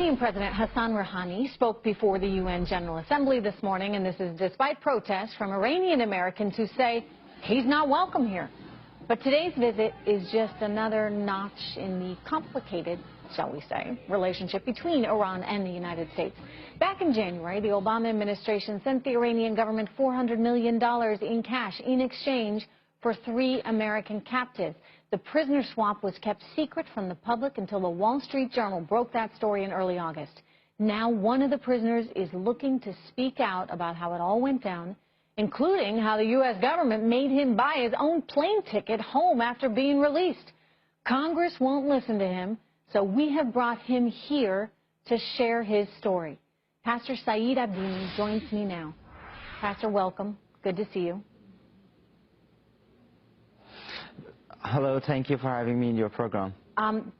Iranian President Hassan Rouhani spoke before the UN General Assembly this morning, and this is despite protests from Iranian Americans who say he's not welcome here. But today's visit is just another notch in the complicated, shall we say, relationship between Iran and the United States. Back in January, the Obama administration sent the Iranian government $400 million in cash in exchange for 3 American captives. The prisoner swap was kept secret from the public until the Wall Street Journal broke that story in early August. Now one of the prisoners is looking to speak out about how it all went down, including how the U.S. government made him buy his own plane ticket home after being released. Congress won't listen to him, so we have brought him here to share his story. Pastor Sa'id Abdini joins me now. Pastor, welcome. Good to see you. Hello, thank you for having me in your program.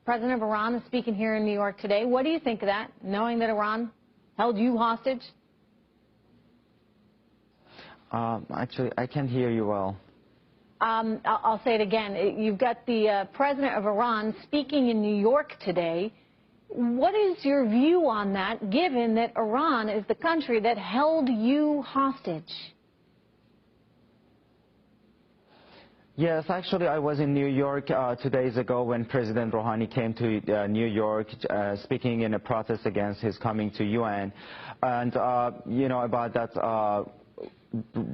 President of Iran is speaking here in New York today. What do you think of that, knowing that Iran held you hostage? Actually, I can't hear you well. I'll say it again. You've got the President of Iran speaking in New York today. What is your view on that, given that Iran is the country that held you hostage? Yes, actually, I was in New York 2 days ago when President Rouhani came to New York speaking in a protest against his coming to UN. And, you know, about that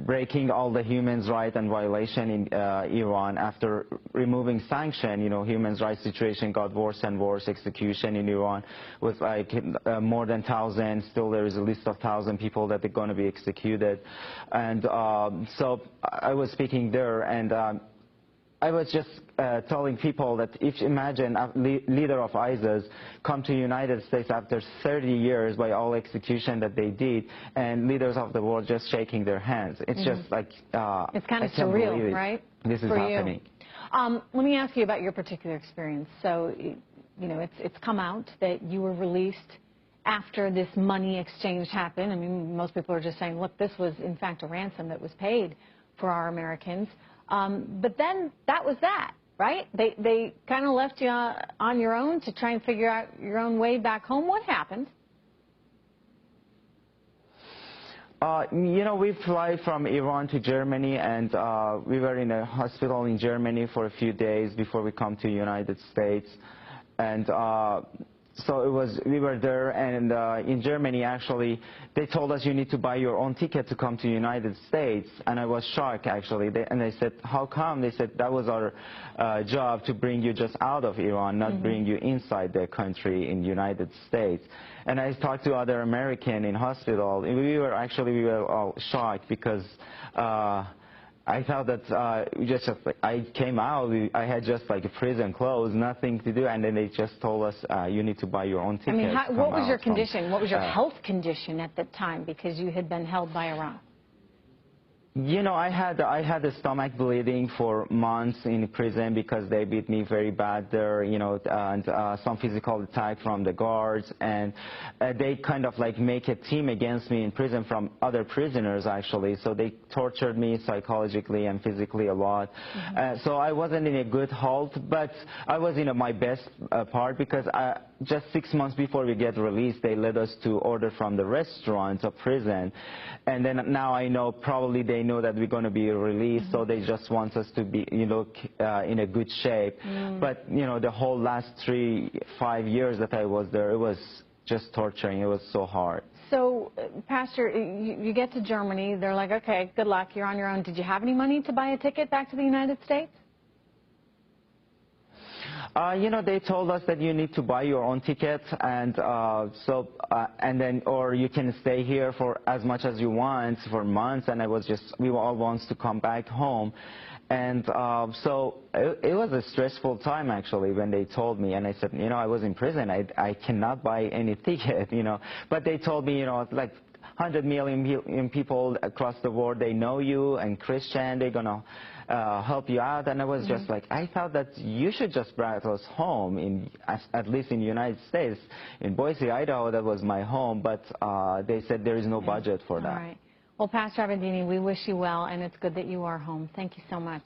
breaking all the human rights and violation in Iran after removing sanction. You know, human rights situation got worse and worse. Execution in Iran was like more than 1,000. Still there is a list of 1,000 people that are going to be executed. And so I was speaking there, and I was just telling people that if imagine a leader of ISIS come to the United States after 30 years by all execution that they did, and leaders of the world just shaking their hands. It's just like it's kind of surreal, right? This is happening. Let me ask you about your particular experience. So, you know, it's come out that you were released after this money exchange happened. I mean, most people are just saying, look, this was in fact a ransom that was paid for our Americans. But then that was that, right? They kind of left you on your own to try and figure out your own way back home. What happened? You know, we fly from Iran to Germany, and we were in a hospital in Germany for a few days before we come to the United States. And so it was, we were there, and in Germany, actually, they told us you need to buy your own ticket to come to the United States. And I was shocked, actually. And they said, how come? They said, that was our job, to bring you just out of Iran, not bring you inside the country in the United States. And I talked to other Americans in hospital. We were all shocked because I thought that I came out, I had just like prison clothes, nothing to do, and then they just told us you need to buy your own ticket. I mean, what was your condition? What was your health condition at the time, because you had been held by Iran? You know, I had a stomach bleeding for months in prison because they beat me very bad there, you know, and some physical attack from the guards, and they kind of like make a team against me in prison from other prisoners, actually. So they tortured me psychologically and physically a lot. So I wasn't in a good health, but I was in my best part, because just 6 months before we get released, they led us to order from the restaurant of prison. And then now I know probably they know that we're going to be released, so they just want us to be, you know, in a good shape. But, you know, the whole last 3-5 years that I was there, it was just torturing. It was so hard. So, Pastor, you get to Germany. They're like, okay, good luck. You're on your own. Did you have any money to buy a ticket back to the United States? You know, they told us that you need to buy your own ticket, and and then, or you can stay here for as much as you want for months. And we all want to come back home, and so it was a stressful time, actually, when they told me. And I said, you know, I was in prison, I cannot buy any ticket, you know. But they told me, you know, like 100 million people across the world, they know you, and Christian, they're gonna help you out. And I was just like, I thought that you should just bring us home, at least in the United States. In Boise, Idaho, that was my home, but they said there is no budget for that. All right. Well, Pastor عابدینی, we wish you well, and it's good that you are home. Thank you so much.